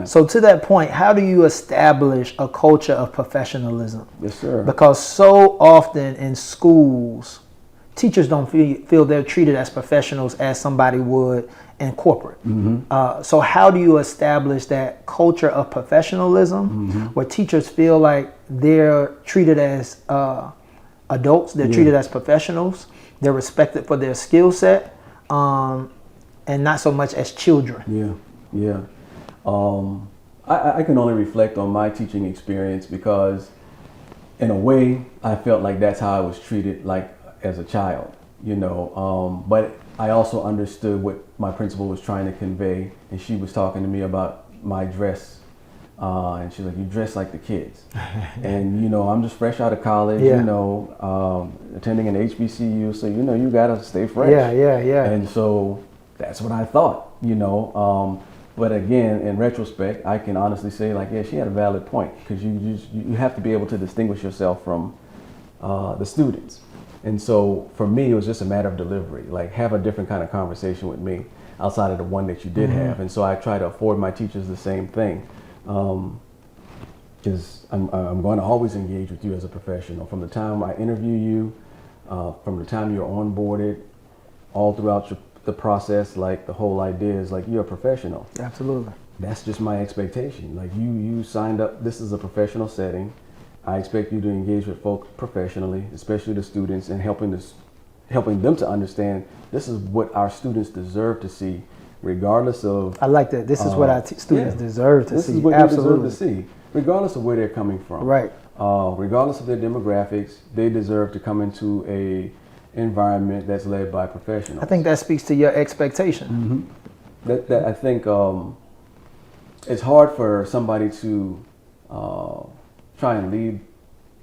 time. So to that point, how do you establish a culture of professionalism? Yes, sir. Because so often in schools, teachers don't feel they're treated as professionals as somebody would in corporate. So how do you establish that culture of professionalism where teachers feel like they're treated as adults, they're treated as professionals, they're respected for their skill set, and not so much as children? Yeah. I can only reflect on my teaching experience because in a way I felt like that's how I was treated like as a child, but I also understood what my principal was trying to convey, and she was talking to me about my dress, and she's like, you dress like the kids. And I'm just fresh out of college, attending an HBCU, so you gotta stay fresh. Yeah. And so that's what I thought, but again, in retrospect, I can honestly say, like, yeah, she had a valid point, because you have to be able to distinguish yourself from the students. And so for me, it was just a matter of delivery, like have a different kind of conversation with me outside of the one that you did have. And so I try to afford my teachers the same thing, because I'm going to always engage with you as a professional. From the time I interview you, from the time you're onboarded, all throughout the process, like the whole idea is like you're a professional. Absolutely. That's just my expectation. Like you signed up, this is a professional setting. I expect you to engage with folk professionally, especially the students, and helping them to understand this is what our students deserve to see, regardless of. I like that. This is what our students deserve to see. This is what Absolutely. they deserve to see, regardless of where they're coming from. Right. Regardless of their demographics, they deserve to come into a environment that's led by professionals. I think that speaks to your expectation. That I think it's hard for somebody to try and lead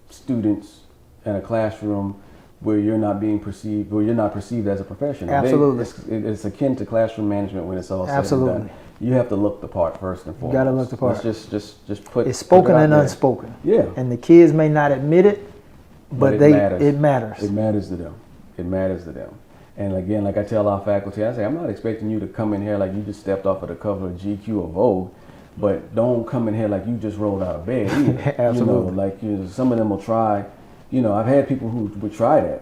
students in a classroom where you're not perceived as a professional. Absolutely. It's akin to classroom management when it's all said Absolutely. and done. You have to look the part first and foremost. You got to look the part. Let's just put it's spoken put it out and there. unspoken. Yeah. And the kids may not admit it, but it matters. It matters to them. It matters to them. And again, like I tell our faculty, I say, I'm not expecting you to come in here like you just stepped off of the cover of GQ or Vogue, but don't come in here like you just rolled out of bed either. Absolutely. Some of them will try. I've had people who would try that.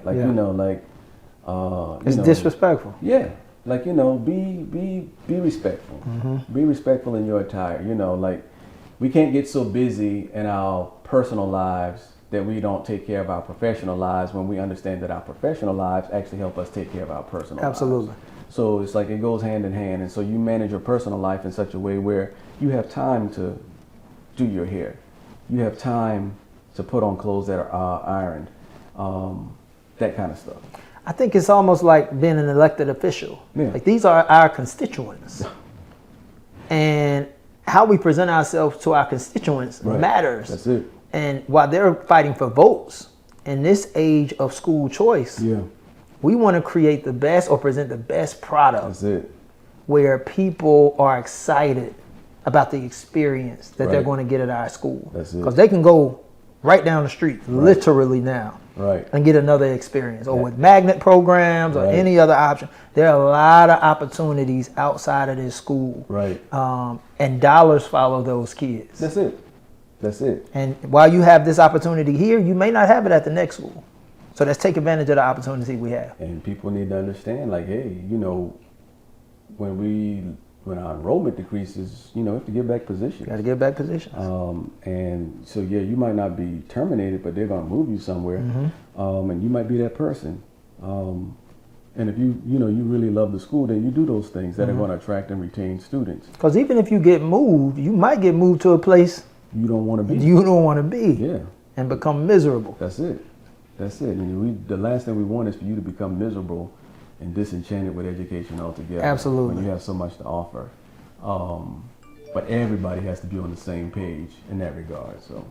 It's disrespectful. Yeah. Be respectful. Be respectful in your attire. We can't get so busy in our personal lives that we don't take care of our professional lives when we understand that our professional lives actually help us take care of our personal lives. Absolutely. So it's like it goes hand in hand. And so you manage your personal life in such a way where you have time to do your hair. You have time to put on clothes that are ironed, that kind of stuff. I think it's almost like being an elected official. Yeah. Like these are our constituents. And how we present ourselves to our constituents matters. That's it. And while they're fighting for votes in this age of school choice, we want to create the best or present the best product. That's it. Where people are excited about the experience that they're going to get at our school. That's it. Because they can go right down the street, literally now, and get another experience. Or with magnet programs or any other option. There are a lot of opportunities outside of this school. And dollars follow those kids. That's it. That's it. And while you have this opportunity here, you may not have it at the next school. So let's take advantage of the opportunity we have. And people need to understand, like, hey, when our enrollment decreases, we have to give back positions. Got to give back positions. And so, you might not be terminated, but they're going to move you somewhere. And you might be that person. And if you really love the school, then you do those things that are going to attract and retain students. Because even if you get moved, you might get moved to a place you don't want to be. Yeah. And become miserable. That's it. And the last thing we want is for you to become miserable and disenchanted with education altogether. Absolutely. When you have so much to offer. But everybody has to be on the same page in that regard. So